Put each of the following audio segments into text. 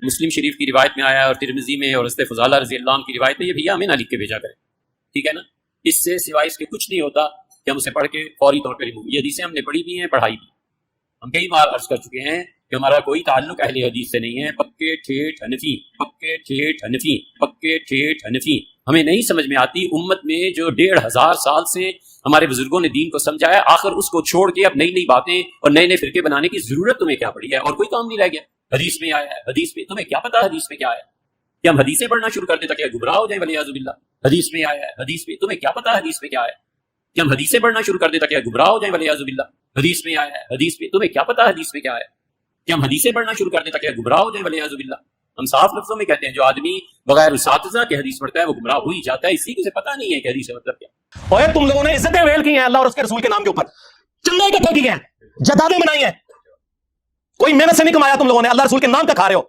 مسلم شریف کی روایت میں آیا ہے اور ترمذی میں اور حضرت فضالہ رضی اللہ عنہ کی روایت میں، یہ بھیا ہمیں نہ لکھ کے بھیجا کریں، ٹھیک ہے نا؟ اس سے سوائے اس کے کچھ نہیں ہوتا کہ ہم اسے پڑھ کے فوری طور پہ یہ حدیثیں ہم نے پڑھی بھی ہیں، پڑھائی بھی۔ ہم کئی بار عرض کر چکے ہیں کہ ہمارا کوئی تعلق اہل حدیث سے نہیں ہے، پکے ٹھیٹ حنفی، پکے ٹھیٹ حنفی، پکے ٹھیٹ حنفی۔ ہمیں نہیں سمجھ میں آتی امت میں جو 1500 سال سے ہمارے بزرگوں نے دین کو سمجھا ہے، آخر اس کو چھوڑ کے اب نئی نئی باتیں اور نئے نئے فرقے بنانے کی ضرورت تمہیں کیا پڑی ہے؟ اور کوئی کام نہیں رہ گیا۔ حدیث میں آیا ہے، حدیث میں تمہیں کیا پتا حدیث میں کیا ہے؟ کہ ہم حدیثیں پڑھنا شروع کر دیں تاکہ گمراہ ہو جائیں ولیعاذ باللہ؟ حدیث میں آیا ہے، حدیث میں تمہیں کیا پتا حدیث میں کیا ہے؟ کہ ہم حدیثیں پڑھنا شروع کر دیں تاکہ گمراہ ہو جائیں ولیعاذ باللہ؟ حدیث میں آیا ہے، حدیث میں تمہیں کیا پتا حدیث میں کیا ہے؟ کہ ہم حدیثیں پڑھنا شروع کر دیں تاکہ گمراہ ہو جائیں ولیعاذ باللہ؟ ہم صاف لفظوں میں کہتے ہیں جو آدمی بغیر اساتذہ کے حدیث پڑھتا ہے وہ گمراہ ہو ہی جاتا ہے، اسی کو سے پتہ نہیں ہے کہ حدیث کا مطلب کیا۔ اوے تم لوگوں نے عزتیں ویل کی ہیں اللہ اور اس کے رسول کے نام کے اوپر، چندے اکٹھے کیے ہیں، جدادیں بنائی ہیں، کوئی محنت سے نہیں کمایا تم لوگوں نے، اللہ رسول کے نام کا کھا رہے ہو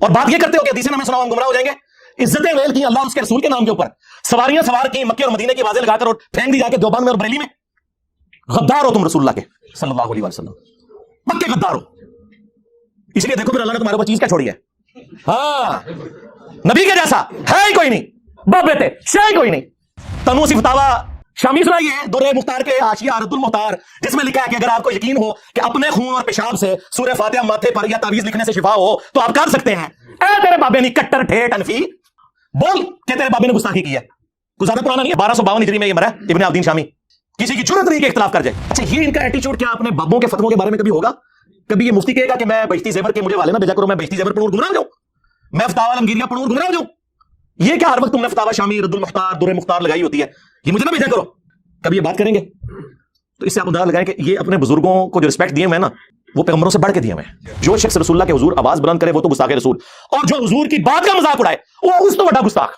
اور بات یہ کرتے ہو کہ حدیثیں ہمیں سناؤ ہم گمراہ ہو جائیں گے۔ عزتیں ویل کی اللہ اور اس کے رسول کے نام کے اوپر، سواریاں سوار کی مکے اور مدینے کی آوازیں لگا کر اور پھینک دی جا کے دیوبند میں اور بریلی میں۔ غدار ہو تم رسول اللہ کے صلی اللہ علیہ وسلم، پکے غدار ہو۔ اس لیے دیکھو پھر اللہ نے تمہارے اوپر چیز کیا چھوڑی ہے؟ ہاں، نبی کے جیسا ہے ہی کوئی نہیں، باپ بیٹے شے ہی کوئی نہیں۔ تنوسی فتاوا شامی سنائیے درہ مختار کے حاشیہ رد المختار، جس میں لکھا ہے کہ اگر آپ کو یقین ہو کہ اپنے خون اور پیشاب سے سورہ فاتحہ ماتھے پر یا تعویذ لکھنے سے شفا ہو تو آپ کر سکتے ہیں۔ اے تیرے بابے نہیں کٹر ٹھیٹ انفی، بول کہ تیرے بابے نے گستاخی کی ہے۔ کوئی زیادہ پرانا نہیں ہے، 1252 ہجری میں یہ مرا ابن عابدین شامی، کسی کی جرت نہیں کہ اختلاف کر جائے۔ اچھا یہ ان کا ایٹیچیوڈ کیا اپنے بابوں کے فتووں کے بارے میں کبھی ہوگا؟ کبھی یہ مفتی کہے گا کہ میں بہشتی زیور کے مجھے والے نہ بھیجا کرو، میں بہشتی زیور پڑھوں گمراہ ہو جاؤں، میں فتاوی علمگیریہ پڑھوں گمراہ ہو جاؤں؟ یہ کیا ہر وقت تم نے فتاوی شامی رد المختار درہ مختار لگائی ہوتی ہے، یہ مجھے نہ بھیجا کرو؟ کبھی یہ بات کریں گے؟ تو اس سے آپ اندازہ لگائیں کہ یہ اپنے بزرگوں کو جو رسپیکٹ دیے ہوئے ہیں نا وہ پیغمبروں سے بڑھ کے دیے ہوئے ہیں۔ جو شخص رسول اللہ کے حضور آواز بلند کرے وہ تو گستاخ رسول، اور جو حضور کی بات کا مذاق اڑائے وہ اس تو بڑا گستاخ۔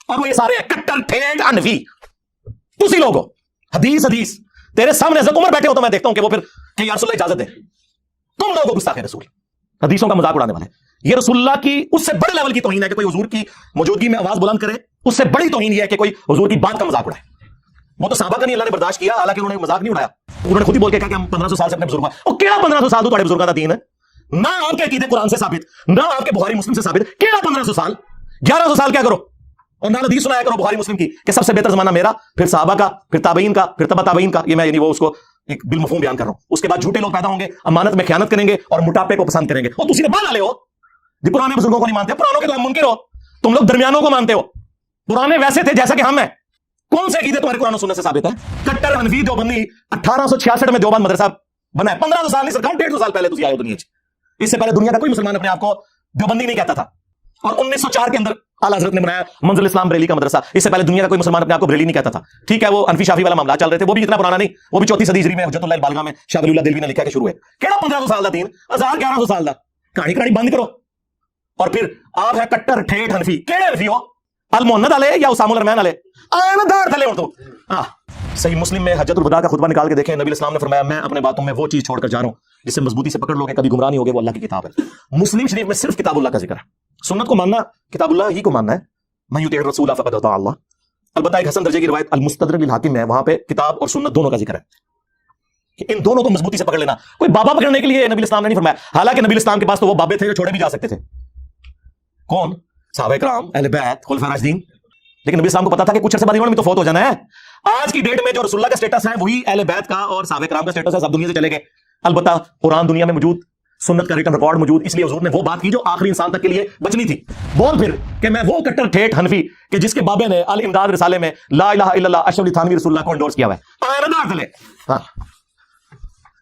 اور وہ یہ سارے کٹر ٹھیٹ انفی تسی لوگ ہو۔ حدیث حدیث تیرے سامنے حضرت عمر بیٹھے ہو تو میں دیکھتا ہوں کہ وہ پھر کہ یا رسول اللہ اجازت دے، تم لوگوں گستاخ رسول، حدیثوں کا مذاق اڑانے والے۔ یہ رسول اللہ کی اس سے بڑے لیول کی توہین ہے کہ کوئی حضور کی موجودگی میں آواز بلند کرے، اس سے بڑی توہین یہ ہے کہ کوئی حضور کی بات کا مذاق اڑائے۔ وہ تو صحابہ کا نہیں اللہ نے برداشت کیا، حالانکہ انہوں نے مذاق نہیں اڑایا، انہوں نے خود ہی بول کے کہا کہ ہم 1500 سال سے اپنے بزرگوں اور کیا 1500 سال تو تمہارے بزرگوں کا دین ہے، نہ آپ کے عقیدے قرآن سے ثابت، نہ آپ کے بخاری مسلم سے ثابت، کیا 1500 سال 1100 سال کیا کرو؟ اور نہ حدیث سنایا کرو بخاری مسلم کی کہ سب سے بہتر زمانہ میرا، پھر صحابہ کا، پھر تابعین کا، پھر تبع تابعین کا۔ یہ میں یعنی وہ اس کو ایک بالمفہوم بیان کر رہا ہوں۔ اس کے بعد جھوٹے لوگ پیدا ہوں گے، امانت میں خیانت کریں گے اور موٹاپے کو پسند کریں گے، اور تسی نے بالا لے ہو جی پرانے بزرگوں کو نہیں مانتے، پرانوں کے تو ہم منکر ہو، تم لوگ درمیانوں کو مانتے ہو، پرانے ویسے تھے جیسا کہ ہم ہیں۔ کون سے عقیدے تمہارے قرآن و سنت سے ثابت ہے؟ کٹر حنفی دیوبندی 1866 میں دیوبند مدرسہ بنا ہے، 1500 سال نہیں سر 150 سال پہلے تسی آئے ہو دنیا چ۔ اس سے پہلے دنیا کا کوئی مسلمان اپنے آپ کو دیوبندی نہیں کہتا تھا، اور 1904 کے اندر اعلیٰ حضرت نے بنایا منزل اسلام بریلی کا مدرسہ۔ اس سے پہلے دنیا کا کوئی مسلمان اپنے آپ کو بریلی نہیں کہتا تھا، ٹھیک ہے؟ وہ انفی شافی والا معاملہ چل رہے تھے، وہ بھی اتنا پرانا نہیں، وہ بھی 4 صدی ہجری میں حجت اللہ البالغہ میں شاہ ولی اللہ دہلوی نے لکھا کہ شروع ہے۔ کیڑا 1500 سال دا دین، 1100 سال دا کہانی کہانی بند کرو۔ اور پھر آپ ہے کٹر ٹھیٹ حنفی، کیڑے حنفی ہو؟ المحنت والے یا اسام الرحمن والے؟ دار تھلے ہو تو صحیح مسلم میں حجت الوداع کا خطبہ نکال کے دیکھیں، نبی اسلام نے فرمایا میں اپنے باتوں میں وہ چیز چھوڑ کر جا رہا ہوں جسے مضبوطی سے پکڑ لو گے کبھی گمراہ نہیں ہوگے، وہ اللہ کی کتاب ہے۔ مسلم شریف میں صرف کتاب اللہ کا ذکر ہے، سنت کو ماننا کتاب اللہ ہی کو ماننا ہے، من یطع الرسول فقد اطاع اللہ۔ البتہ ایک حسن درجے کی روایت المستدرک للحاکم میں وہاں پہ کتاب اور سنت دونوں کا ذکر ہے کہ ان دونوں کو مضبوطی سے پکڑ لینا۔ کوئی بابا پکڑنے کے لیے نبی اسلام نے نہیں فرمایا، حالانکہ نبی اسلام کے پاس تو وہ بابے تھے جو چھوڑے بھی جا سکتے تھے، کون؟ صحابہ کرام، اہل بیت، خلفاء راشدین۔ لیکن نبی اسلام کو پتا تھا کہ کچھ عرصے بعد انہوں نے بھی تو فوت ہو جانا ہے۔ آج کی ڈیٹ میں جو رسول اللہ کا سٹیٹس ہے وہی اہل بیت کا اور صحابہ کرام کا سٹیٹس ہے، سب دنیا سے چلے گئے۔ البتہ قرآن دنیا میں موجود، سنت کا ریٹن ریکارڈ موجود، اس لیے حضور نے وہ بات کی جو آخری انسان تک کے لیے بچنی تھی۔ بول پھر کہ میں وہ کٹر ٹھیٹ حنفی کہ جس کے بابے نے الامداد رسالے میں لا الہ الا اللہ اشرف علی تھانوی رسول اللہ کو انڈورس کیا ہوا ہے۔ ہاں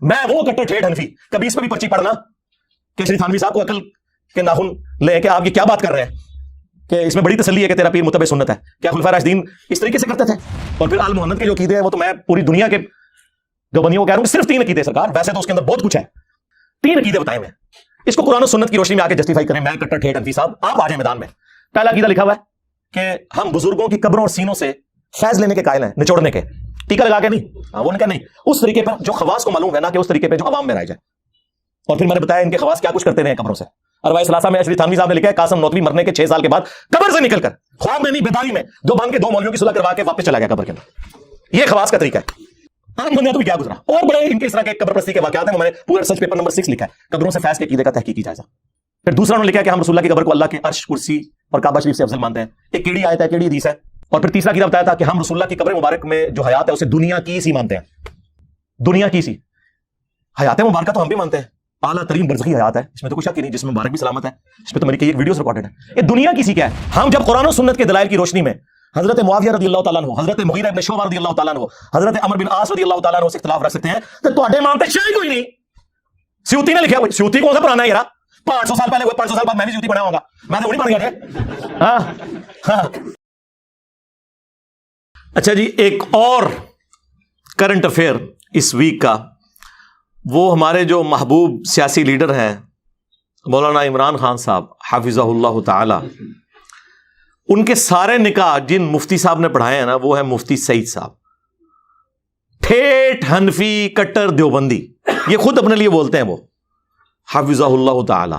میں وہ کٹر ٹھیٹ حنفی، کبھی اس پہ بھی پرچی پڑھنا کہ شری تھانوی صاحب کو عقل کے ناخن لے کہ آپ یہ کیا بات کر رہے ہیں کہ اس میں بڑی تسلی ہے کہ تیرا پیر متبع سنت ہے، کیا خلفاء راشدین اس طریقے سے کرتے تھے؟ اور پھر آل محمد کے جو عقیدے ہیں وہ تو میں پوری دنیا کے جو بندیوں کو کہہ رہا ہوں کہ صرف 3 عقیدے سرکار، ویسے تو اس کے اندر بہت کچھ ہے، 3 عقیدے بتائے ہوئے ہیں، اس کو قرآن و سنت کی روشنی میں آ کے جسٹیفائی کریں۔ میں کٹر ٹھیٹ حنفی صاحب، آپ آ جائیں میدان میں۔ پہلا عقیدہ لکھا ہوا ہے کہ ہم بزرگوں کی قبروں اور سینوں سے فیض لینے کے قائل ہیں، نچوڑنے کے، ٹیکا لگا کے نہیں، وہ نے کہا نہیں اس طریقے پر جو خواص کو معلوم ہے نا کہ اس طریقے پہ جو عوام میں رائج ہے۔ اور پھر میں نے بتایا ان کے خواص کیا کچھ کرتے رہے قبروں سے۔ ارواح ثلاثہ میں اشرف تھانوی صاحب نے لکھا ہے قاسم نوتوی مرنے کے 6 سال کے بعد قبر سے نکل کر خواب میں نہیں بیداری میں دیوبند کے 2 مولویوں کی صلح کروا کے واپس چلا گیا قبر کے اندر۔ یہ خواص کا طریقہ ہے۔ عام بندہ تو کیا گزرا، اور بڑے ان کے اس طرح کے قبر پرستی کے واقعات ہیں، میں نے پورے ریسرچ پیپر نمبر 6 لکھا ہے، قبروں سے فیض کے عقیدے کا تحقیقی جائزہ۔ پھر دوسرا انہوں نے لکھا کہ ہم رسول اللہ کی قبر کو اللہ کے عرش، کرسی اور کعبہ شریف سے افضل مانتے ہیں. ایک کیڑی آیت ہے، کیڑی حدیث ہے. اور پھر تیسرا کیا بتایا تھا کہ ہم رسول اللہ کی قبر مبارک میں جو حیات ہے اسے دنیا کی سی مانتے ہیں. دنیا کی سی حیات مبارکہ تو ہم بھی مانتے ہیں، اعلیٰ ترین برزخی حیات ہے، اس میں تو کوئی شک ہی نہیں، جس میں مبارک بھی سلامت ہے، اس پہ تو میری کئی ویڈیوز ریکارڈڈ ہیں. یہ دنیا کی سی کیا ہے؟ ہم جب قرآن و سنت کے دلائل کی روشنی میں حضرت معاویہ رضی اللہ تعالیٰ عنہ، حضرت مغیرہ ابن شعبہ رضی اللہ تعالیٰ عنہ، حضرت عمر بن عاص رضی اللہ تعالیٰ عنہ سے اختلاف رکھ سکتے ہیں تو تواڈے مانتے شاید کوئی نہیں. سیوطی نے لکھا ہے، سیوطی کون سا پرانا ہے یار؟ 500 سال پہلے، 500 سال بعد میں بھی سیوطی پڑھا ہوں گا، میں تو نہیں پڑھ گیا تھا. ہاں. اچھا جی، ایک اور کرنٹ افیئر اس ویک کا، وہ ہمارے جو محبوب سیاسی لیڈر ہیں مولانا عمران خان صاحب حافظہ اللہ تعالی، ان کے سارے نکاح جن مفتی صاحب نے پڑھائے ہیں نا، وہ ہے مفتی سعید صاحب، ٹھیٹ حنفی کٹر دیوبندی، یہ خود اپنے لیے بولتے ہیں، وہ حافظہ اللہ تعالی.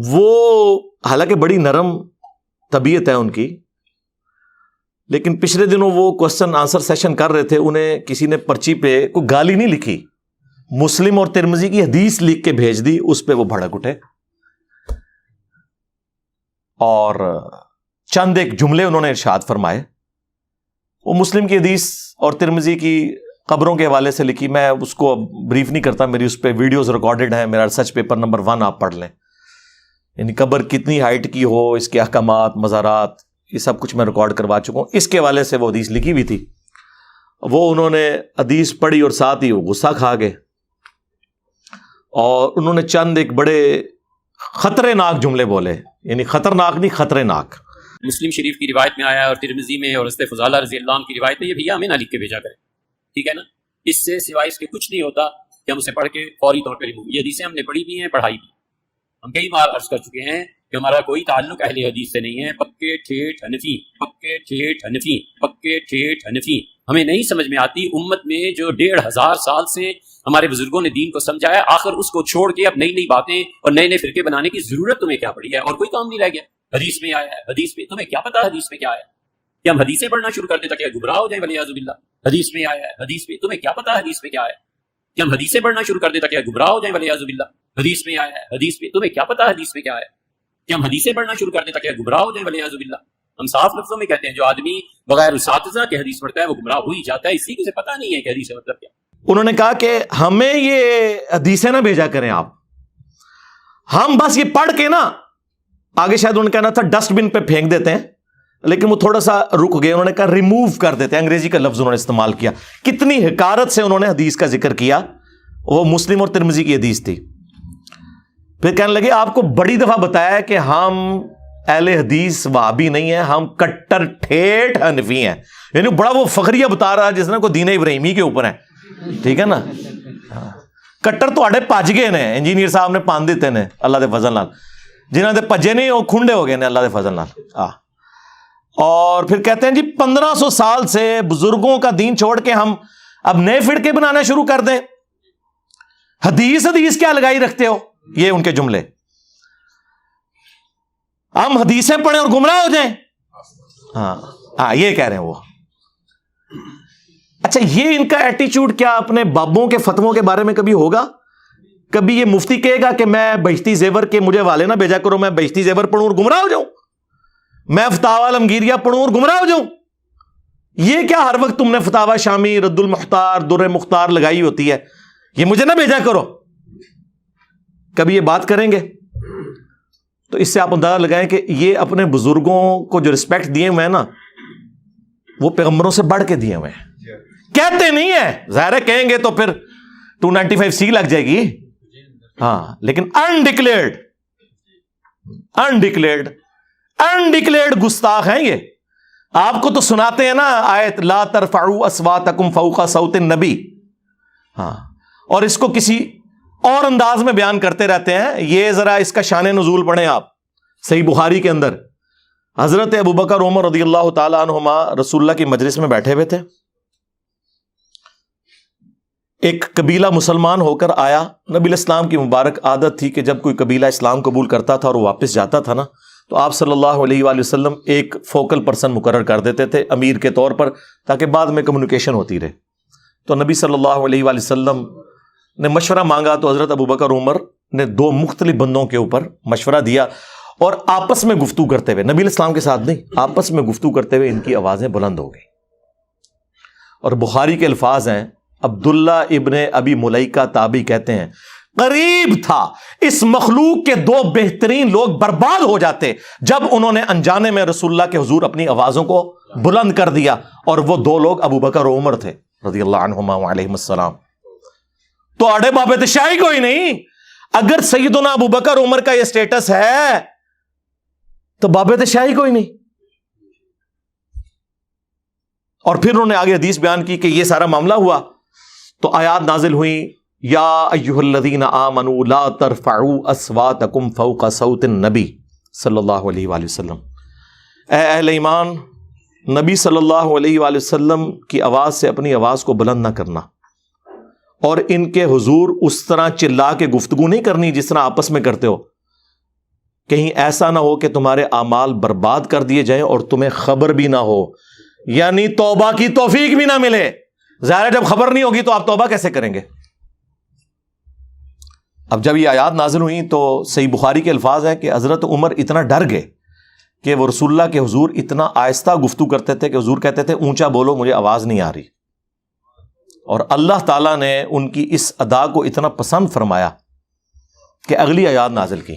وہ حالانکہ بڑی نرم طبیعت ہے ان کی، لیکن پچھلے دنوں وہ کوسچن آنسر سیشن کر رہے تھے، انہیں کسی نے پرچی پہ کوئی گالی نہیں لکھی، مسلم اور ترمذی کی حدیث لکھ کے بھیج دی، اس پہ وہ بھڑک اٹھے اور چند ایک جملے انہوں نے ارشاد فرمائے. وہ مسلم کی حدیث اور ترمذی کی قبروں کے حوالے سے لکھی، میں اس کو بریف نہیں کرتا، میری اس پہ ویڈیوز ریکارڈڈ ہیں، میرا ریسرچ پیپر نمبر 1 آپ پڑھ لیں. یعنی قبر کتنی ہائٹ کی ہو، اس کے احکامات، مزارات، یہ سب کچھ میں ریکارڈ کروا چکا ہوں. اس کے حوالے سے وہ حدیث لکھی ہوئی تھی، وہ انہوں نے حدیث پڑھی اور ساتھ ہی وہ غصہ کھا گئے، اور انہوں نے چند ایک بڑے خطرے ناک جملے بولے، یعنی خطرناک نہیں، خطرے ناک. مسلم شریف کی روایت میں آیا ہے اور ترمذی میں اور حضرت فضالہ رضی اللہ عنہ کی روایت میں، یہ بھیا ہمیں نہ لکھ کے بھیجا کریں، ٹھیک ہے نا. اس سے سوائے اس کے کچھ نہیں ہوتا کہ ہم اسے پڑھ کے فوری طور پہ ریموو. یہ حدیثیں ہم نے پڑھی بھی ہیں، پڑھائی بھی. ہم کئی بار عرض کر چکے ہیں کہ ہمارا کوئی تعلق اہل حدیث سے نہیں ہے. پکے ٹھیٹ حنفی، پکے ٹھیٹ حنفی، پکے ٹھیٹ حنفی. ہمیں نہیں سمجھ میں آتی امت میں جو 1500 سال سے ہمارے بزرگوں نے دین کو سمجھایا، آخر اس کو چھوڑ کے اب نئی نئی باتیں اور نئے نئے فرقے بنانے کی ضرورت تمہیں کیا پڑی ہے؟ اور کوئی کام نہیں رہ گیا. حدیث میں آیا ہے، حدیث میں تمہیں کیا پتا حدیث میں کیا آیا؟ کہ ہم حدیثیں پڑھنا شروع کر دیں تاکہ گمراہ ہو جائیں ولیعاذ باللہ. حدیث میں آیا ہے، حدیث میں تمہیں کیا پتا حدیث میں کیا آیا؟ کہ ہم حدیثیں پڑھنا شروع کر دیں تاکہ گمراہ ہو جائیں ولیعاذ باللہ. حدیث میں آیا ہے، حدیث میں تمہیں کیا پتا حدیث میں کیا آیا؟ کہ ہم حدیثیں پڑھنا شروع کر دیں تاکہ گمراہ ہو جائیں ولیعاذ باللہ. ہم صاف لفظوں میں کہتے ہیں جو آدمی بغیر اساتذہ کے حدیث پڑھتا ہے وہ گمراہ ہو ہی جاتا ہے، اسی کو سے پتہ نہیں ہے کہ حدیث کا مطلب کیا. انہوں نے کہا کہ ہمیں یہ حدیثیں نہ بھیجا کریں آپ، ہم بس یہ پڑھ کے نا آگے، شاید انہوں نے کہنا تھا ڈسٹ بن پہ پھینک دیتے ہیں، لیکن وہ تھوڑا سا رک گئے، انہوں نے کہا ریموو کر دیتے ہیں. انگریزی کا لفظ انہوں نے استعمال کیا. کتنی حقارت سے انہوں نے حدیث کا ذکر کیا. وہ مسلم اور ترمذی کی حدیث تھی. پھر کہنے لگے آپ کو بڑی دفعہ بتایا ہے کہ ہم اہل حدیث وہابی نہیں ہیں، ہم کٹر ٹھیٹ حنفی ہیں. یعنی بڑا وہ فخریہ بتا رہا جس نے کو دین ابراہیمی کے اوپر ہے، ٹھیک ہے نا. کٹر تو آڈے پاج گئے نے، انجینئر صاحب نے پان دیتے نے اللہ دے فضل نال، جنہوں نے پجے نہیں وہ کھنڈے ہو گئے نے اللہ دے فضل نال. اور پھر کہتے ہیں جی 1500 سال سے بزرگوں کا دین چھوڑ کے ہم اب نئے فرقے بنانا شروع کر دیں. حدیث کیا لگائی رکھتے ہو؟ یہ ان کے جملے. ہم حدیثیں پڑھیں اور گمراہ ہو جائیں. ہاں یہ کہہ رہے ہیں وہ. اچھا، یہ ان کا ایٹیچیوڈ کیا اپنے بابوں کے فتووں کے بارے میں کبھی ہوگا؟ کبھی یہ مفتی کہے گا کہ میں بہشتی زیور کے مجھے والے نہ بھیجا کرو، میں بہشتی زیور پڑھوں اور گمراہ ہو جاؤں، میں فتاوی عالمگیریہ پڑھوں اور گمراہ ہو جاؤں؟ یہ کیا ہر وقت تم نے فتاوی شامی، رد المختار، در مختار لگائی ہوتی ہے، یہ مجھے نہ بھیجا کرو؟ کبھی یہ بات کریں گے؟ تو اس سے آپ اندازہ لگائیں کہ یہ اپنے بزرگوں کو جو رسپیکٹ دیے ہوئے ہیں نا، وہ پیغمبروں سے بڑھ کے دیے ہوئے ہیں. کہتے نہیں ہیں، ظاہر ہے کہیں گے تو پھر 295C لگ جائے گی. ہاں، لیکن انڈکلیئرڈ گستاخ ہیں یہ. آپ کو تو سناتے ہیں نا آیت لا ترفعوا اصواتکم فوق صوت النبی، ہاں، اور اس کو کسی اور انداز میں بیان کرتے رہتے ہیں. یہ ذرا اس کا شان نزول پڑھیں آپ. صحیح بخاری کے اندر حضرت ابوبکر عمر رضی اللہ تعالی عنہما رسول اللہ کی مجلس میں بیٹھے ہوئے تھے. ایک قبیلہ مسلمان ہو کر آیا. نبی الاسلام کی مبارک عادت تھی کہ جب کوئی قبیلہ اسلام قبول کرتا تھا اور وہ واپس جاتا تھا نا، تو آپ صلی اللہ علیہ وآلہ وسلم ایک فوکل پرسن مقرر کر دیتے تھے امیر کے طور پر، تاکہ بعد میں کمیونیکیشن ہوتی رہے. تو نبی صلی اللہ علیہ وآلہ وسلم نے مشورہ مانگا تو حضرت ابوبکر عمر نے دو مختلف بندوں کے اوپر مشورہ دیا اور آپس میں گفتگو کرتے ہوئے, نبی علیہ السلام کے ساتھ نہیں, آپس میں گفتگو کرتے ہوئے ان کی آوازیں بلند ہو گئی. اور بخاری کے الفاظ ہیں, عبداللہ ابن ابی ملیکہ تابعی کہتے ہیں قریب تھا اس مخلوق کے دو بہترین لوگ برباد ہو جاتے جب انہوں نے انجانے میں رسول اللہ کے حضور اپنی آوازوں کو بلند کر دیا, اور وہ دو لوگ ابو بکر و عمر تھے رضی اللہ عنہما وعلیہم السلام. تو آڑے بابے تو شاہی کوئی نہیں. اگر سیدنا ابو بکر عمر کا یہ سٹیٹس ہے تو بابے تو شاہی کوئی نہیں. اور پھر انہوں نے آگے حدیث بیان کی کہ یہ سارا معاملہ ہوا تو آیات نازل ہوئی, یا ایھا الذین آمنوا لا ترفعوا اصواتکم فوق صوت النبی صلی اللہ علیہ وآلہ وسلم. اے اہل ایمان, نبی صلی اللہ علیہ وآلہ وسلم کی آواز سے اپنی آواز کو بلند نہ کرنا, اور ان کے حضور اس طرح چلا کے گفتگو نہیں کرنی جس طرح آپس میں کرتے ہو. کہیں ایسا نہ ہو کہ تمہارے اعمال برباد کر دیے جائیں اور تمہیں خبر بھی نہ ہو, یعنی توبہ کی توفیق بھی نہ ملے. ظاہر ہے جب خبر نہیں ہوگی تو آپ توبہ کیسے کریں گے؟ اب جب یہ آیات نازل ہوئی تو صحیح بخاری کے الفاظ ہیں کہ حضرت عمر اتنا ڈر گئے کہ وہ رسول اللہ کے حضور اتنا آہستہ گفتگو کرتے تھے کہ حضور کہتے تھے اونچا بولو, مجھے آواز نہیں آ رہی. اور اللہ تعالیٰ نے ان کی اس ادا کو اتنا پسند فرمایا کہ اگلی آیات نازل کی,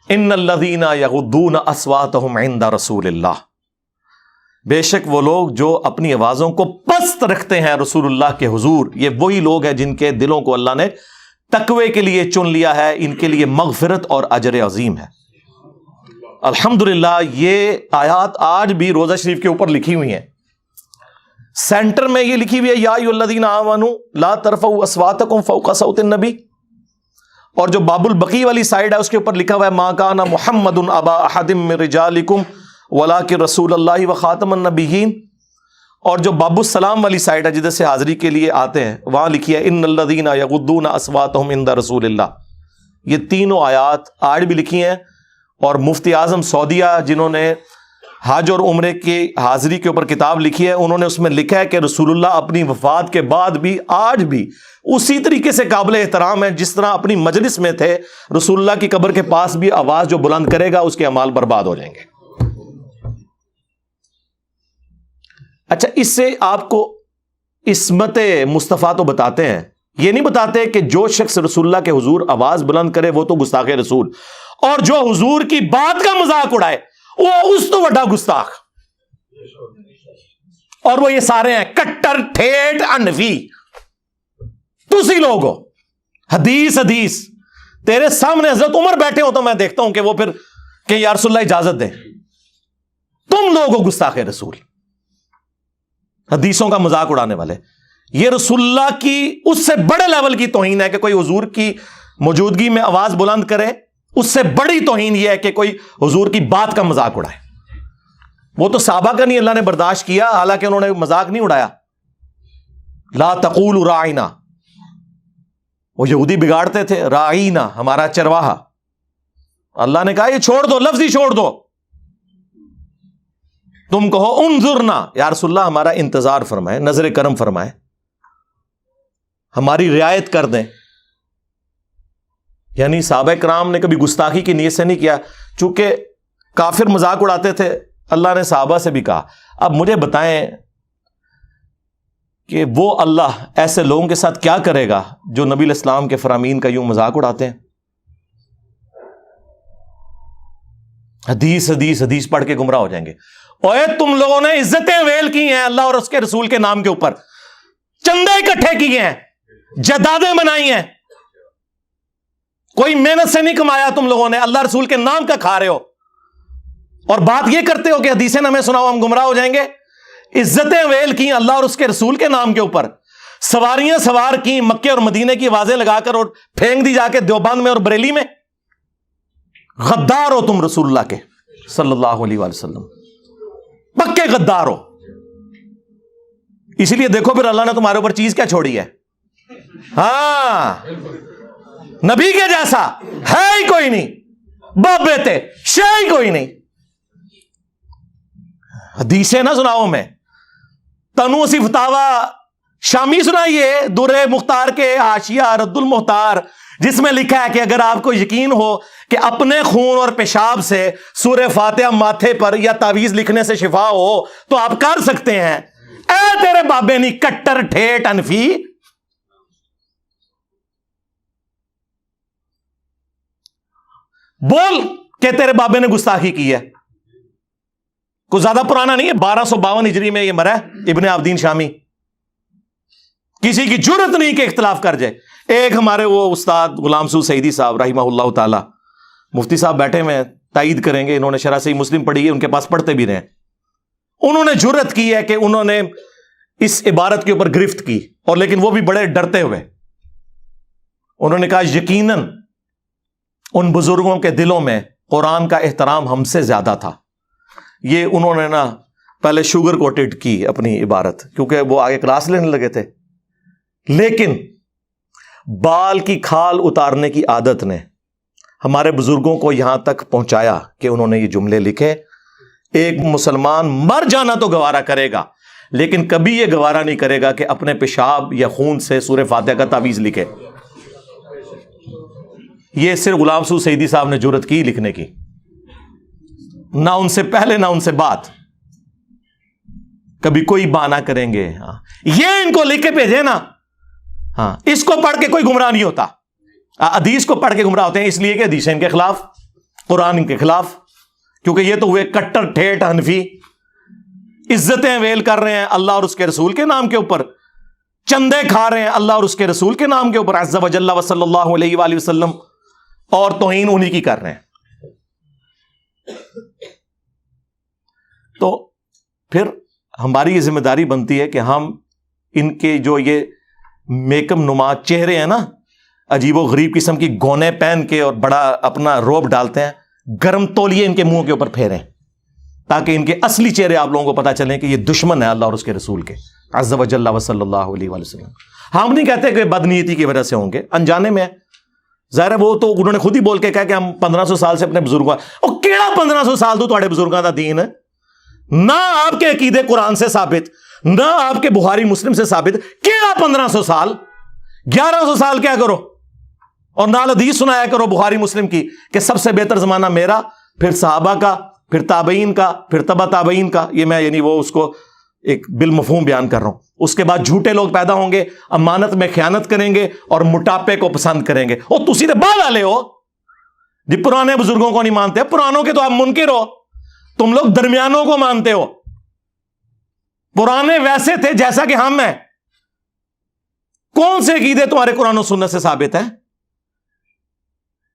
ان الذین یغضون اصواتهم عند رسول اللہ, بے شک وہ لوگ جو اپنی آوازوں کو پست رکھتے ہیں رسول اللہ کے حضور, یہ وہی لوگ ہیں جن کے دلوں کو اللہ نے تقوی کے لیے چن لیا ہے, ان کے لیے مغفرت اور اجر عظیم ہے. الحمدللہ یہ آیات آج بھی روضہ شریف کے اوپر لکھی ہوئی ہیں. سینٹر میں یہ لکھی ہوئی ہے یا ایھا الذین آمنوا لا ترفعوا اصواتکم فوق صوت النبی, اور جو باب البقیع والی سائڈ ہے اس کے اوپر لکھا ہوا ہے ما کان محمد ابا احد من رجالکم ولکن رسول اللہ وخاتم النبیین, اور جو باب السلام والی سائڈ ہے جدھر سے حاضری کے لیے آتے ہیں وہاں لکھی ہے ان الذین یغضون اصواتهم عند رسول اللہ. یہ تینوں آیات آج بھی لکھی ہیں, اور مفتی اعظم سعودیہ جنہوں نے حج اور عمرے کی حاضری کے اوپر کتاب لکھی ہے, انہوں نے اس میں لکھا ہے کہ رسول اللہ اپنی وفات کے بعد بھی آج بھی اسی طریقے سے قابل احترام ہے جس طرح اپنی مجلس میں تھے. رسول اللہ کی قبر کے پاس بھی آواز جو بلند کرے گا اس کے اعمال برباد ہو جائیں گے. اچھا, اس سے آپ کو عصمت مصطفیٰ تو بتاتے ہیں, یہ نہیں بتاتے کہ جو شخص رسول اللہ کے حضور آواز بلند کرے وہ تو گستاخ رسول, اور جو حضور کی بات کا مذاق اڑائے وہ اس تو بڑا گستاخ. اور وہ یہ سارے ہیں کٹر ٹھیٹ انفی, تسی لوگ ہو. حدیث حدیث تیرے سامنے حضرت عمر بیٹھے ہو تو میں دیکھتا ہوں کہ وہ پھر کہ یا رسول اللہ اجازت دیں. تم لوگ ہو گستاخ رسول, حدیثوں کا مذاق اڑانے والے. یہ رسول اللہ کی اس سے بڑے لیول کی توہین ہے کہ کوئی حضور کی موجودگی میں آواز بلند کرے, اس سے بڑی توہین یہ ہے کہ کوئی حضور کی بات کا مذاق اڑائے. وہ تو صحابہ کا نہیں اللہ نے برداشت کیا, حالانکہ انہوں نے مذاق نہیں اڑایا. لا تقولوا راعنا, وہ یہودی بگاڑتے تھے راعینا ہمارا چرواہا. اللہ نے کہا یہ چھوڑ دو, لفظ ہی چھوڑ دو. تم کہو انظرنا, یا رسول اللہ ہمارا انتظار فرمائے, نظر کرم فرمائے, ہماری رعایت کر دیں. یعنی صحابہ کرام نے کبھی گستاخی کی نیت سے نہیں کیا, چونکہ کافر مذاق اڑاتے تھے. اللہ نے صحابہ سے بھی کہا اب مجھے بتائیں کہ وہ اللہ ایسے لوگوں کے ساتھ کیا کرے گا جو نبی علیہ السلام کے فرامین کا یوں مذاق اڑاتے ہیں. حدیث حدیث حدیث پڑھ کے گمراہ ہو جائیں گے. اوے تم لوگوں نے عزتیں ویل کی ہیں اللہ اور اس کے رسول کے نام کے اوپر, چندے اکٹھے کیے ہیں, جدادیں بنائی ہیں, کوئی محنت سے نہیں کمایا تم لوگوں نے, اللہ رسول کے نام کا کھا رہے ہو, اور بات یہ کرتے ہو کہ حدیثیں نہ ہمیں سناؤ ہم گمراہ ہو جائیں گے. عزتیں ویل کی اللہ اور اس کے رسول کے نام کے اوپر, سواریاں سوار کی مکے اور مدینے کی آوازیں لگا کر اور پھینک دی جا کے دیوبند میں اور بریلی میں. غدار ہو تم رسول اللہ کے صلی اللہ علیہ وآلہ وسلم, پکے غدار ہو. اسی لیے دیکھو پھر اللہ نے تمہارے اوپر چیز کیا چھوڑی ہے. ہاں, نبی کے جیسا ہے ہی کوئی نہیں, باپ بیٹے شے ہی کوئی نہیں. حدیثیں نہ سناؤ میں, تنو سی فتاوا شامی سنائیے, در مختار کے حاشیہ رد المختار, جس میں لکھا ہے کہ اگر آپ کو یقین ہو کہ اپنے خون اور پیشاب سے سورہ فاتحہ ماتھے پر یا تعویذ لکھنے سے شفا ہو تو آپ کر سکتے ہیں. اے تیرے بابے نہیں کٹر ٹھیٹ انفی, بول کہ تیرے بابے نے گستاخی کی ہے. کوئی زیادہ پرانا نہیں ہے, 1252 ہجری میں یہ مرا ہے ابن عابدین شامی. کسی کی جرت نہیں کہ اختلاف کر جائے. ایک ہمارے وہ استاد غلام سعود سعیدی صاحب رحمہ اللہ تعالی, مفتی صاحب بیٹھے میں تائید کریں گے, انہوں نے شرح صحیح مسلم پڑھی ہے, ان کے پاس پڑھتے بھی رہے. انہوں نے جرت کی ہے کہ انہوں نے اس عبارت کے اوپر گرفت کی, اور لیکن وہ بھی بڑے ڈرتے ہوئے. انہوں نے کہا یقیناً ان بزرگوں کے دلوں میں قرآن کا احترام ہم سے زیادہ تھا. یہ انہوں نے نا پہلے شوگر کوٹڈ کی اپنی عبارت, کیونکہ وہ آگے کلاس لینے لگے تھے. لیکن بال کی کھال اتارنے کی عادت نے ہمارے بزرگوں کو یہاں تک پہنچایا کہ انہوں نے یہ جملے لکھے. ایک مسلمان مر جانا تو گوارا کرے گا, لیکن کبھی یہ گوارا نہیں کرے گا کہ اپنے پیشاب یا خون سے سورہ فاتحہ کا تعویذ لکھے. یہ صرف غلام سعود سعیدی صاحب نے جرت کی لکھنے کی, نہ ان سے پہلے نہ ان سے بعد. کبھی کوئی بہانہ کریں گے, ہاں یہ ان کو لکھ کے بھیجے نا, ہاں اس کو پڑھ کے کوئی گمراہ نہیں ہوتا. حدیث کو پڑھ کے گمراہ ہوتے ہیں اس لیے کہ حدیث ان کے خلاف, قرآن ان کے خلاف, کیونکہ یہ تو ہوئے کٹر ٹھیٹ حنفی. عزتیں ویل کر رہے ہیں اللہ اور اس کے رسول کے نام کے اوپر, چندے کھا رہے ہیں اللہ اور اس کے رسول کے نام کے اوپر عز و جل و صلی اللہ علیہ وآلہ وسلم, اور توہین انہی کی کر رہے ہیں. تو پھر ہماری یہ ذمہ داری بنتی ہے کہ ہم ان کے جو یہ میکم نما چہرے ہیں نا, عجیب و غریب قسم کی گونے پہن کے اور بڑا اپنا روب ڈالتے ہیں, گرم تولیے ان کے منہ کے اوپر پھیریں تاکہ ان کے اصلی چہرے آپ لوگوں کو پتا چلیں کہ یہ دشمن ہے اللہ اور اس کے رسول کے عز و جل و صلی اللہ علیہ وآلہ وسلم. ہم نہیں کہتے کہ بدنیتی کی وجہ سے ہوں گے, انجانے میں. ظاہر ہے وہ تو انہوں نے خود ہی بول کے کہا کہ ہم 1500 سال سے اپنے بزرگوں, اور کیڑا 1500 سال تو تھوڑے بزرگوں کا دین ہے, نہ آپ کے عقیدے قرآن سے ثابت, نہ آپ کے بخاری مسلم سے ثابت. کیڑا 1500 سال, 1100 سال کیا کرو, اور نال حدیث سنایا کرو بخاری مسلم کی کہ سب سے بہتر زمانہ میرا, پھر صحابہ کا, پھر تابعین کا, پھر تبع تابعین کا. یہ میں یعنی وہ اس کو ایک بالمفہوم بیان کر رہا ہوں. اس کے بعد جھوٹے لوگ پیدا ہوں گے, امانت میں خیانت کریں گے اور موٹاپے کو پسند کریں گے. اور تسی تو بعد والے ہو جی, پرانے بزرگوں کو نہیں مانتے. پرانوں کے تو آپ منکر ہو, تم لوگ درمیانوں کو مانتے ہو. پرانے ویسے تھے جیسا کہ ہم ہیں. کون سے عقیدے تمہارے قرآن و سنت سے ثابت ہے؟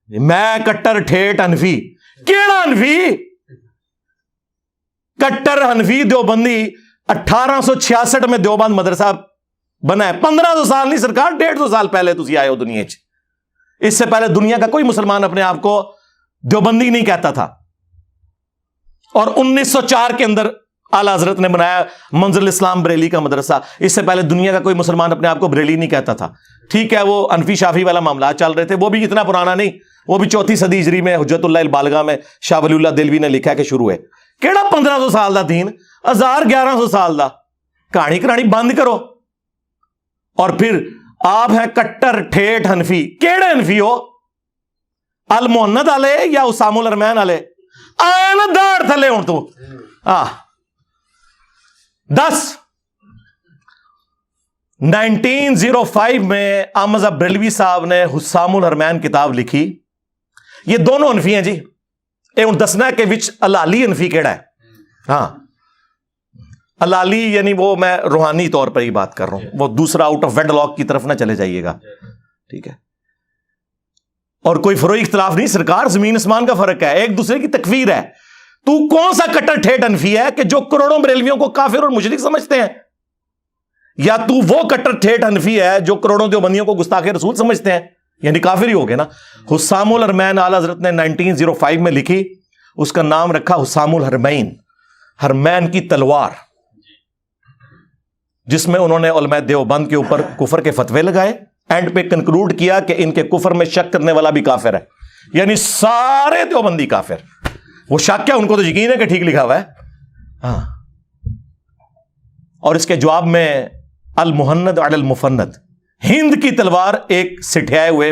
میں کٹر ٹھیٹ حنفی. کیڑا حنفی؟ کٹر حنفی دیوبندی 1866 میں دیوبند مدرسہ بنا ہے. 1500 سال نہیں سرکار, 150 سال پہلے تسی آئے ہو دنیا چ. اس سے پہلے دنیا کا کوئی مسلمان اپنے آپ کو دیوبندی نہیں کہتا تھا. اور 1904 کے اندر اعلی حضرت نے بنایا منزل اسلام بریلی کا مدرسہ. اس سے پہلے دنیا کا کوئی مسلمان اپنے آپ کو بریلی نہیں کہتا تھا. ٹھیک ہے, وہ انفی شافی والا معاملات چل رہے تھے, وہ بھی اتنا پرانا نہیں, وہ بھی 4 صدی ہجری میں حجت اللہ البالغہ میں شاہ ولی اللہ دلوی نے لکھا کہ شروع ہے. کیڑا 1500 سال دا دین, 1100 سال دا. کہانی کرانی بند کرو. اور پھر آپ ہیں کٹر ٹھیٹ حنفی. کیڑے حنفی ہو؟ المحند والے یا اسام الارمین والے؟ آئے نا داڑ تھلے ہوں تو 10 1905 میں احمد بریلوی صاحب نے حسام الحرمین کتاب لکھی. یہ دونوں حنفی ہیں جی. اے ہوں دسنا کہ وچ الالی حنفی کیڑا ہے. ہاں الالی یعنی وہ میں روحانی طور پر ہی بات کر رہا ہوں, وہ دوسرا آؤٹ آف ویڈ لاک کی طرف نہ چلے جائیے گا, ٹھیک ہے. اور کوئی فروئی اختلاف نہیں سرکار, زمین اسمان کا فرق ہے, ایک دوسرے کی تکفیر ہے. تو کون سا کٹر ٹھیٹ حنفی ہے کہ جو کروڑوں بریلویوں کو کافر اور مشرک سمجھتے ہیں, یا تو وہ کٹر ٹھیٹ حنفی ہے جو کروڑوں دیوبندیوں کو گستاخ رسول سمجھتے ہیں, یعنی کافر ہی ہو گئے نا. حسام الحرمین اعلی حضرت نے 1905 میں لکھی, اس کا نام رکھا حسام الحرمین, حرمین کی تلوار, جس میں انہوں نے علماء دیوبند کے اوپر کفر کے فتوے لگائے. اینڈ پہ کنکلوڈ کیا کہ ان کے کفر میں شک کرنے والا بھی کافر ہے, یعنی سارے دیوبندی کافر. وہ شک کیا, ان کو تو یقین ہے کہ ٹھیک لکھا ہوا ہے. ہاں, اور اس کے جواب میں المحند علی المفند, ہند کی تلوار ایک سٹھائے ہوئے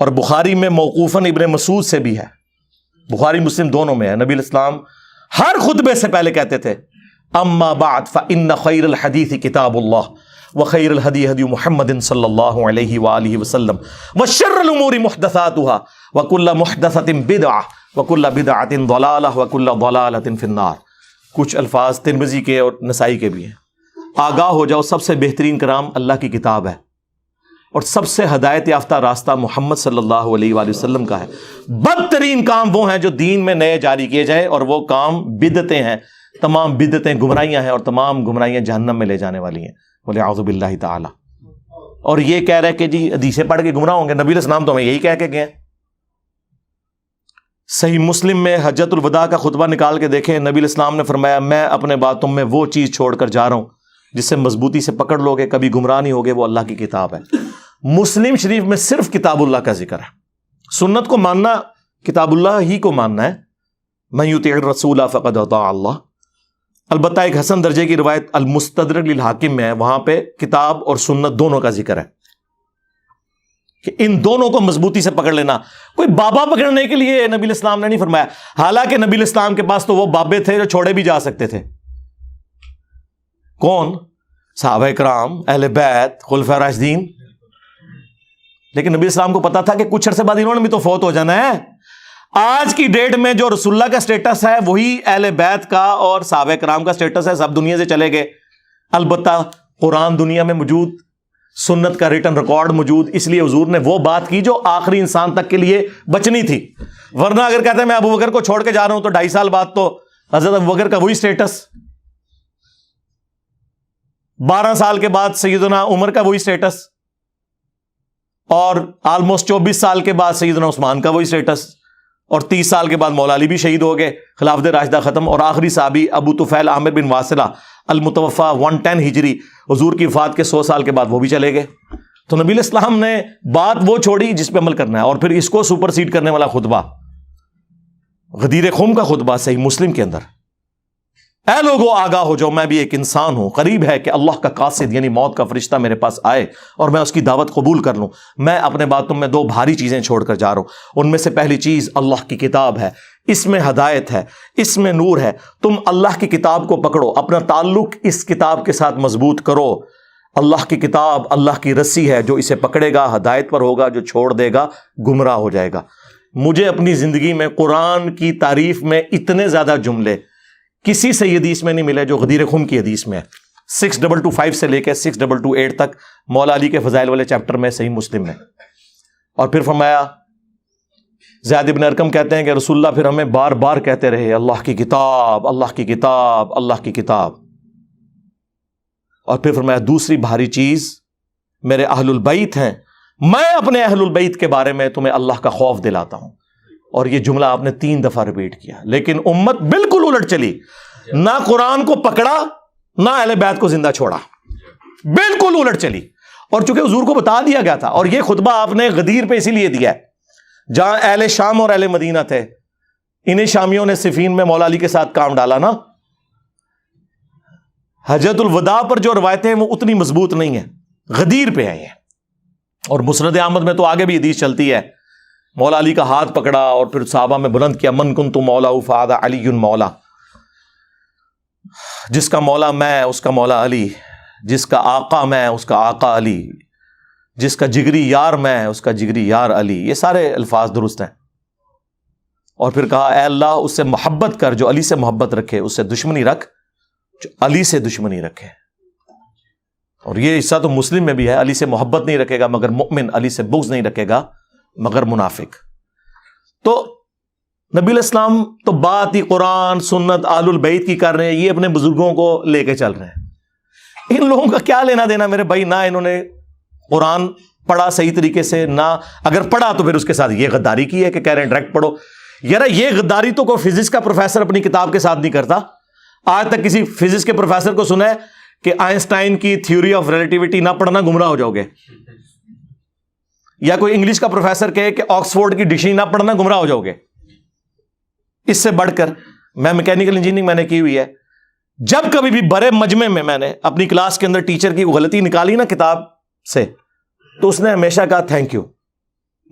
اور بخاری میں موقوفاً ابن مسعود سے بھی ہے، بخاری مسلم دونوں میں ہے، نبی الاسلام ہر خطبے سے پہلے کہتے تھے اما بعد فإن خیر الحدیث کتاب اللہ وخیر الہدی ہدی محمد صلی اللہ علیہ وآلہ وسلم وشر الامور محدثاتها وکل محدثۃ بدعہ وکل بدعۃ ضلالہ وکل ضلالۃ فی النار۔ کچھ الفاظ ترمذی کے اور نسائی کے بھی ہیں۔ آگاہ ہو جاؤ، سب سے بہترین کلام اللہ کی کتاب ہے اور سب سے ہدایت یافتہ راستہ محمد صلی اللہ علیہ وآلہ وسلم کا ہے۔ بدترین کام وہ ہیں جو دین میں نئے جاری کیے جائے، اور وہ کام بدعتیں ہیں۔ تمام بدعتیں گمراہیاں ہیں، اور تمام گمراہیاں جہنم میں لے جانے والی ہیں، والعیاذ باللہ تعالی۔ اور یہ کہہ رہے کہ جی حدیثیں پڑھ کے گمراہ ہوں گے، نبی علیہ السلام تو ہمیں یہی کہہ کے گئے۔ صحیح مسلم میں حجۃ الوداع کا خطبہ نکال کے دیکھیں، نبی علیہ السلام نے فرمایا میں اپنے بعد تم میں وہ چیز چھوڑ کر جا رہا ہوں جس سے مضبوطی سے پکڑ لو گے، کبھی گمراہ نہیں ہوگے، وہ اللہ کی کتاب ہے۔ مسلم شریف میں صرف کتاب اللہ کا ذکر ہے۔ سنت کو ماننا کتاب اللہ ہی کو ماننا ہے، من یطیع الرسول فقد اطاع اللہ۔ البتہ ایک حسن درجے کی روایت المستدرک للحاکم میں ہے، وہاں پہ کتاب اور سنت دونوں کا ذکر ہے کہ ان دونوں کو مضبوطی سے پکڑ لینا۔ کوئی بابا پکڑنے کے لیے نبی الاسلام نے نہیں فرمایا، حالانکہ نبی الاسلام کے پاس تو وہ بابے تھے جو چھوڑے بھی جا سکتے تھے۔ کون؟ صحابہ کرام، اہل بیت، خلفاء راشدین۔ لیکن نبی الاسلام کو پتا تھا کہ کچھ عرصے بعد انہوں نے بھی تو فوت ہو جانا ہے۔ آج کی ڈیٹ میں جو رسول اللہ کا سٹیٹس ہے وہی اہل بیت کا اور صحابہ کرام کا سٹیٹس ہے، سب دنیا سے چلے گئے۔ البتہ قرآن دنیا میں موجود، سنت کا ریٹن ریکارڈ موجود، اس لیے حضور نے وہ بات کی جو آخری انسان تک کے لیے بچنی تھی۔ ورنہ اگر کہتے ہیں میں ابو بکر کو چھوڑ کے جا رہا ہوں تو 2.5 سال بعد تو حضرت ابو بکر کا وہی سٹیٹس، 12 سال کے بعد سیدنا عمر کا وہی سٹیٹس، اور آلموسٹ 24 سال کے بعد سیدنا عثمان کا وہی سٹیٹس، اور 30 سال کے بعد مولا علی بھی شہید ہو گئے، خلافت راشدہ ختم، اور آخری صحابی ابو طفیل عامر بن واصلہ المتوفا 110 ہجری، حضور کی وفات کے 100 سال کے بعد وہ بھی چلے گئے۔ تو نبی علیہ السلام نے بات وہ چھوڑی جس پہ عمل کرنا ہے، اور پھر اس کو سپر سیڈ کرنے والا خطبہ، غدیر خم کا خطبہ صحیح مسلم کے اندر، اے لوگو آگاہ ہو جاؤ، میں بھی ایک انسان ہوں، قریب ہے کہ اللہ کا قاصد یعنی موت کا فرشتہ میرے پاس آئے اور میں اس کی دعوت قبول کر لوں۔ میں اپنے بعد تم میں 2 بھاری چیزیں چھوڑ کر جا رہا ہوں، ان میں سے پہلی چیز اللہ کی کتاب ہے، اس میں ہدایت ہے، اس میں نور ہے، تم اللہ کی کتاب کو پکڑو، اپنا تعلق اس کتاب کے ساتھ مضبوط کرو۔ اللہ کی کتاب اللہ کی رسی ہے، جو اسے پکڑے گا ہدایت پر ہوگا، جو چھوڑ دے گا گمراہ ہو جائے گا۔ مجھے اپنی زندگی میں قرآن کی تعریف میں اتنے زیادہ جملے کسی صحیح حدیث میں نہیں ملے جو غدیر خم کی حدیث میں ہے۔ 6225 سے لے کے 6228 تک مولا علی کے فضائل والے چیپٹر میں صحیح مسلم میں۔ اور پھر فرمایا، زید بن ارقم کہتے ہیں کہ رسول اللہ پھر ہمیں بار بار کہتے رہے اللہ کی کتاب، اللہ کی کتاب، اللہ کی کتاب۔ اور پھر فرمایا دوسری بھاری چیز میرے اہل البیت ہیں، میں اپنے اہل البیت کے بارے میں تمہیں اللہ کا خوف دلاتا ہوں۔ اور یہ جملہ آپ نے 3 دفعہ ریپیٹ کیا، لیکن امت بالکل الٹ چلی، نہ قرآن کو پکڑا نہ اہل بیت کو زندہ چھوڑا، بالکل الٹ چلی۔ اور چونکہ حضور کو بتا دیا گیا تھا، اور یہ خطبہ آپ نے غدیر پہ اسی لیے دیا ہے جہاں اہل شام اور اہل مدینہ تھے، انہیں شامیوں نے صفین میں مولا علی کے ساتھ کام ڈالا نا۔ حجۃ الوداع پر جو روایتیں ہیں وہ اتنی مضبوط نہیں ہیں، غدیر پہ ہیں یہ۔ اور مسند احمد میں تو آگے بھی حدیث چلتی ہے، مولا علی کا ہاتھ پکڑا اور پھر صحابہ میں بلند کیا، من کنت مولا فہذا علی مولا، جس کا مولا میں اس کا مولا علی، جس کا آقا میں اس کا آقا علی، جس کا جگری یار میں اس کا جگری یار علی۔ یہ سارے الفاظ درست ہیں۔ اور پھر کہا اے اللہ اس سے محبت کر جو علی سے محبت رکھے، اس سے دشمنی رکھ جو علی سے دشمنی رکھے۔ اور یہ حصہ تو مسلم میں بھی ہے، علی سے محبت نہیں رکھے گا مگر مؤمن، علی سے بغض نہیں رکھے گا مگر منافق۔ تو نبی علیہ السلام تو بات ہی قرآن سنت آل البیت کی کر رہے ہیں، یہ اپنے بزرگوں کو لے کے چل رہے ہیں۔ ان لوگوں کا کیا لینا دینا میرے بھائی، نہ انہوں نے قرآن پڑھا صحیح طریقے سے، نہ اگر پڑھا تو پھر اس کے ساتھ یہ غداری کی ہے کہ کہہ رہے ہیں ڈائریکٹ پڑھو۔ یار یہ غداری تو کوئی فزکس کا پروفیسر اپنی کتاب کے ساتھ نہیں کرتا۔ آج تک کسی فزکس کے پروفیسر کو سنا ہے کہ آئنسٹائن کی تھیوری آف ریلیٹیوٹی نہ پڑھنا گمراہ ہو جاؤ گے، یا کوئی انگلش کا پروفیسر کہے کہ آکسفورڈ کی ڈکشنری نہ پڑھنا گمراہ ہو جاؤ گے۔ اس سے بڑھ کر میں میکینیکل انجینئرنگ میں نے کی ہوئی ہے، جب کبھی بھی بڑے مجمع میں نے اپنی کلاس کے اندر ٹیچر کی غلطی نکالی نا کتاب سے، تو اس نے ہمیشہ کہا تھینک یو،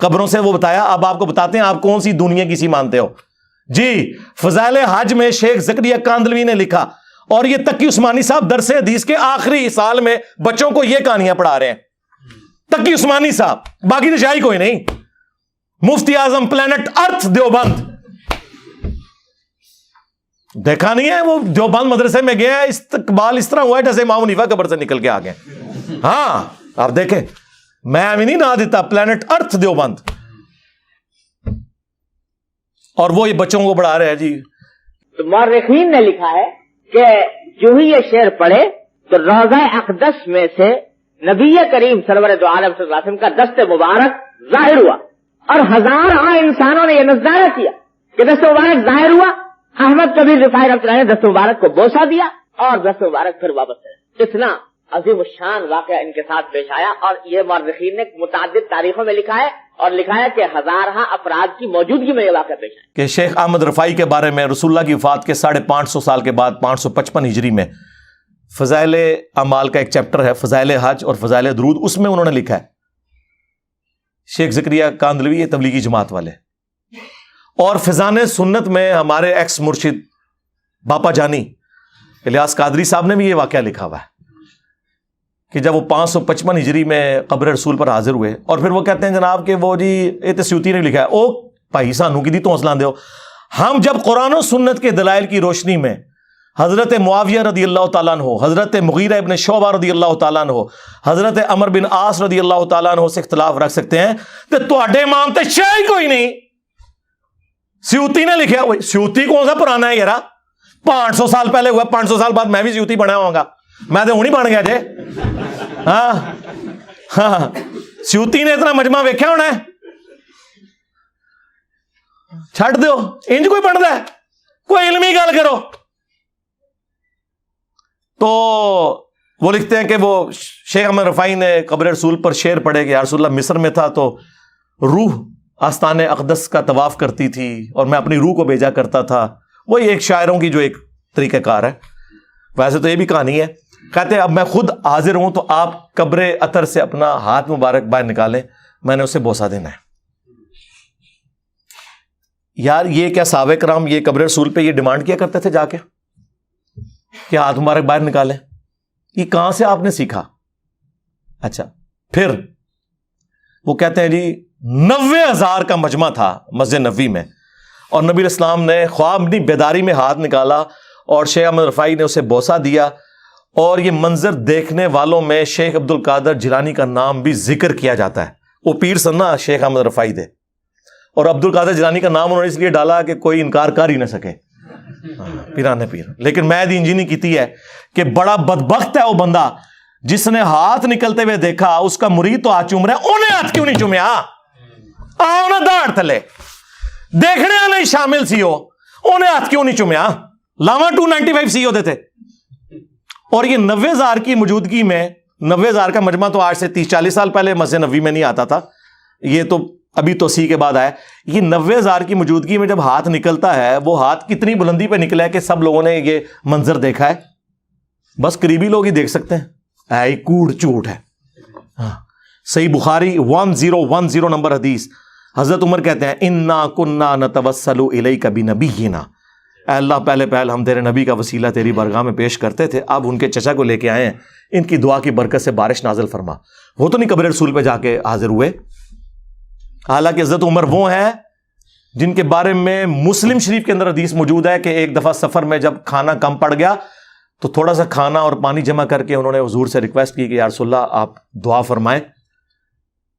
قبروں سے وہ بتایا. اب آپ کو بتاتے ہیں آپ کون سی دنیا کسی مانتے ہو. جی فضائل حج میں شیخ زکریا کاندلوی نے لکھا, اور یہ تقی عثمانی صاحب درس حدیث کے آخری سال میں بچوں کو یہ کہانیاں پڑھا رہے ہیں. تقی عثمانی صاحب, باقی تو شاہی کوئی نہیں. مفتی اعظم پلانٹ ارتھ دیوبند, دیکھا نہیں ہے وہ دیوبند مدرسے میں گیا, استقبال اس طرح ہوا ہے جیسے امام حنیفہ قبر سے نکل کے آ گئے. ہاں آپ دیکھیں, میں ابھی نہیں نہ دیتا, پلانٹ ارتھ دیوبند, اور وہ یہ بچوں کو پڑھا رہے ہیں. جی تو مورخین نے لکھا ہے کہ جو ہی یہ شعر پڑھے تو روضہ اقدس میں سے نبی کریم سرور دو عالم صلی اللہ علیہ وسلم کا دست مبارک ظاہر ہوا, اور ہزاروں انسانوں نے یہ نظارہ کیا کہ دست مبارک ظاہر ہوا. احمد کبیر رفاعی رحمۃ اللہ نے دست مبارک کو بوسہ دیا اور دست مبارک پھر واپس کرا. اتنا عظیم الشان واقعہ ان کے ساتھ پیش آیا, اور یہ مورخین نے متعدد تاریخوں میں لکھا ہے, اور لکھا ہے کہ ہزارہ افراد کی موجودگی میں یہ واقعہ پیش آیا. کہ شیخ احمد رفاعی کے بارے میں رسول اللہ کی وفات کے 550 سال کے بعد 555 ہجری میں فضائل اعمال کا ایک چیپٹر ہے, فضائل حج اور فضائل درود, اس میں انہوں نے لکھا ہے, شیخ زکریا کاندلوی یہ تبلیغی جماعت والے. اور فضان سنت میں ہمارے ایکس مرشد باپا جانی الیاس قادری صاحب نے بھی یہ واقعہ لکھا ہوا ہے کہ جب وہ 555 ہجری میں قبر رسول پر حاضر ہوئے, اور پھر وہ کہتے ہیں جناب کہ وہ جی یہ سیوطی نے لکھا ہے, او بھائی سانو کی دی تو حوصلہ دو. ہم جب قرآن و سنت کے دلائل کی روشنی میں حضرت معاویہ رضی اللہ تعالیٰ عنہ, حضرت مغیرہ ابن شعبہ رضی اللہ تعالیٰ عنہ, حضرت عمر بن عاص رضی اللہ تعالیٰ عنہ سے اختلاف رکھ سکتے ہیں, تو تواڈے امام تے شے کوئی نہیں. سیوطی نے لکھا, سیوطی کون سا پرانا ہے یارا, 500 سال پہلے ہوا, 500 سال بعد میں بھی سیوطی بنا ہوں گا, میں تو ہوں نہیں بن گیا جے. ہاں ہاں سیوطی نے اتنا مجمع ویکھیا ہونا ہے, چھڈ دیو انج کوئی بنتا ہے, کوئی علمی گل کرو. تو وہ لکھتے ہیں کہ وہ شیخ احمد رفاعی نے قبر رسول پر شعر پڑھے کہ یا رسول اللہ مصر میں تھا تو روح آستان اقدس کا طواف کرتی تھی اور میں اپنی روح کو بھیجا کرتا تھا. وہی ایک شاعروں کی جو ایک طریقہ کار ہے. ویسے تو یہ بھی کہانی ہے, کہتے ہیں اب میں خود حاضر ہوں تو آپ قبر اطہر سے اپنا ہاتھ مبارک باہر نکالیں, میں نے اسے بوسہ دینا ہے. یار یہ کیا صحابہ کرام یہ قبر رسول پہ یہ ڈیمانڈ کیا کرتے تھے جا کے کہ ہاتھ مبارک باہر نکالیں؟ یہ کہاں سے آپ نے سیکھا؟ اچھا پھر وہ کہتے ہیں جی 90,000 کا مجمع تھا مسجد نبوی میں, اور نبی علیہ السلام نے خواب اپنی بیداری میں ہاتھ نکالا اور شیخ احمد رفاعی نے اسے بوسہ دیا, اور یہ منظر دیکھنے والوں میں شیخ عبد القادر جیلانی کا نام بھی ذکر کیا جاتا ہے. وہ پیر سنا شیخ احمد رفاعی دے, اور عبد القادر جیلانی کا نام انہوں نے اس لیے ڈالا کہ کوئی انکار کر ہی نہ سکے, پیرانے پیر. لیکن میں دی انجینی کیتی ہے کہ بڑا بدبخت ہے وہ بندہ جس نے ہاتھ نکلتے ہوئے دیکھا, اس کا مرید تو ہاتھ چوم رہا ہے, انہیں ہاتھ کیوں نہیں چومیا؟ آنا داڑ تلے دیکھنے والے شامل سی ہو, انہیں ہاتھ کیوں نہیں چومیا؟ لاوا 295 سی ہوتے تھے. اور یہ 90,000 کی موجودگی میں, 90,000 کا مجمع تو آج سے 30-40 سال پہلے مسجد نبوی میں نہیں آتا تھا, یہ تو ابھی توسیع کے بعد آیا. یہ 90,000 کی موجودگی میں جب ہاتھ نکلتا ہے, وہ ہاتھ کتنی بلندی پہ نکلا ہے کہ سب لوگوں نے یہ منظر دیکھا ہے؟ بس قریبی لوگ ہی دیکھ سکتے ہیں. اے کوڑ چوٹ ہے. صحیح بخاری 1010 نمبر حدیث, حضرت عمر کہتے ہیں انا کننا نتوسل الیک بنبینا, اے اللہ پہلے پہل ہم تیرے نبی کا وسیلہ تیری بارگاہ میں پیش کرتے تھے, اب ان کے چچا کو لے کے آئے ہیں, ان کی دعا کی برکت سے بارش نازل فرما. وہ تو نہیں قبر رسول پہ جا کے حاضر ہوئے. حالانکہ حضرت عمر وہ ہیں جن کے بارے میں مسلم شریف کے اندر حدیث موجود ہے کہ ایک دفعہ سفر میں جب کھانا کم پڑ گیا تو تھوڑا سا کھانا اور پانی جمع کر کے انہوں نے حضور سے ریکویسٹ کی کہ یا رسول اللہ آپ دعا فرمائیں.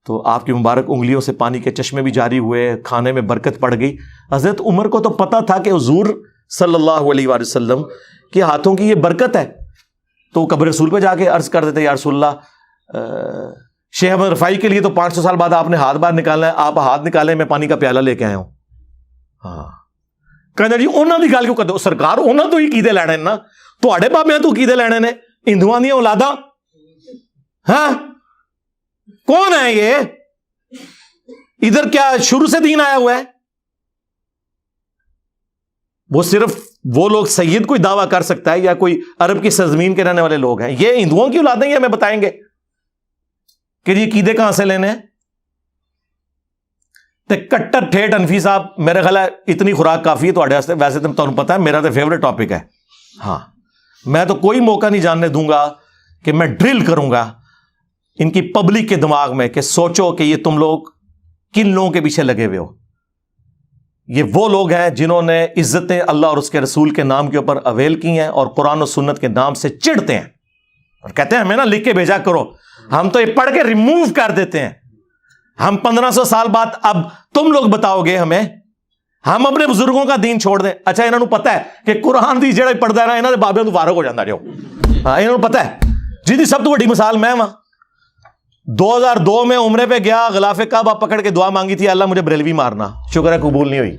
تو آپ کی مبارک انگلیوں سے پانی کے چشمے بھی جاری ہوئے, کھانے میں برکت پڑ گئی. حضرت عمر کو تو پتا تھا کہ حضور صلی اللہ علیہ وآلہ وسلم کے ہاتھوں کی یہ برکت ہے, تو وہ قبر رسول پہ جا کے عرض کر دیتے یا رسول اللہ شیخ احمد رفاعی کے لیے تو 500 سال بعد آپ نے ہاتھ باہر نکالنا ہے, آپ ہاتھ نکالیں میں پانی کا پیالہ لے کے آیا ہوں. ہاں کہنا جی انہوں نے گل کیوں کر دو سرکار, انہوں تو ہی کیدے لینے نا, تواڈے بابیاں تو کیدے لینے نے, ہندوؤں دی اولاداں. ہاں کون ہے یہ؟ ادھر کیا شروع سے دین آیا ہوا ہے؟ وہ صرف وہ لوگ سید کوئی دعویٰ کر سکتا ہے یا کوئی عرب کی سرزمین کے رہنے والے لوگ ہیں. یہ ہندوؤں کی اولادیں یہ ہمیں بتائیں گے کہ یہ عقیدے کہاں سے لینے ہیں. تے کٹر ٹھیٹ انفی صاحب میرے خیال ہے اتنی خوراک کافی ہے تواڈے واسطے. ویسے تو تمہیں پتا ہے میرا تو فیوریٹ ٹاپک ہے. ہاں میں تو کوئی موقع نہیں جاننے دوں گا کہ میں ڈرل کروں گا ان کی پبلک کے دماغ میں کہ سوچو کہ یہ تم لوگ کن لوگوں کے پیچھے لگے ہوئے ہو. یہ وہ لوگ ہیں جنہوں نے عزتیں اللہ اور اس کے رسول کے نام کے اوپر اویل کی ہیں اور قرآن و سنت کے نام سے چڑھتے ہیں اور کہتے ہیں ہمیں نا لکھ کے بھیجا کرو. ہم تو یہ پڑھ کے ریموو کر دیتے ہیں. ہم 1500 سال بعد اب تم لوگ بتاؤ گے ہمیں ہم اپنے بزرگوں کا دین چھوڑ دیں. اچھا انہوں نے پتا ہے کہ قرآن دی جڑا پڑھتا ہے نا انہوں نے بابے تو فارغ ہو جاتا جو. ہاں انہوں نے پتا ہے. جی سب تو بڑی مثال میں وہاں 2002 میں عمرے پہ گیا, غلاف کعبہ پکڑ کے دعا مانگی تھی اللہ مجھے بریلوی مارنا, شکر ہے قبول نہیں ہوئی.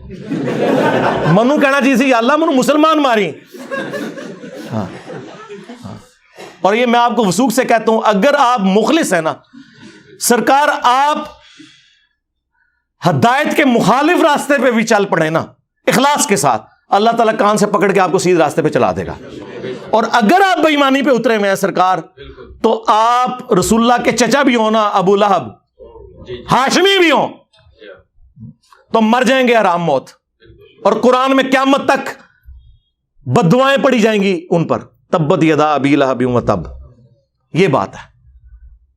منو کہنا چاہیے تھی اللہ منو مسلمان ماری. ہاں اور یہ میں آپ کو وثوق سے کہتا ہوں اگر آپ مخلص ہیں نا سرکار آپ ہدایت کے مخالف راستے پہ بھی چل پڑے نا اخلاص کے ساتھ اللہ تعالیٰ کان سے پکڑ کے آپ کو سیدھے راستے پہ چلا دے گا. اور اگر آپ بے ایمانی پہ اترے ہوئے ہیں سرکار تو آپ رسول اللہ کے چچا بھی ہو نا ابو لہب ہاشمی بھی ہوں تو مر جائیں گے حرام موت. اور قرآن میں قیامت تک بددعائیں پڑی جائیں گی ان پر تبت یدا ابی لہب وتب. یہ بات ہے.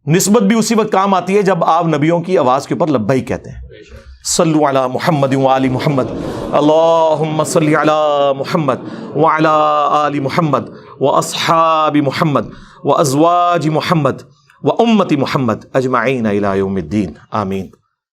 نسبت بھی اسی وقت کام آتی ہے جب آپ نبیوں کی آواز کے اوپر لبیک کہتے ہیں. صلو علی محمد وآل محمد اللہم صلی علی محمد وعلی آل محمد واصحاب محمد وازواج محمد وامت محمد اجمعین الی یوم الدین. آمین.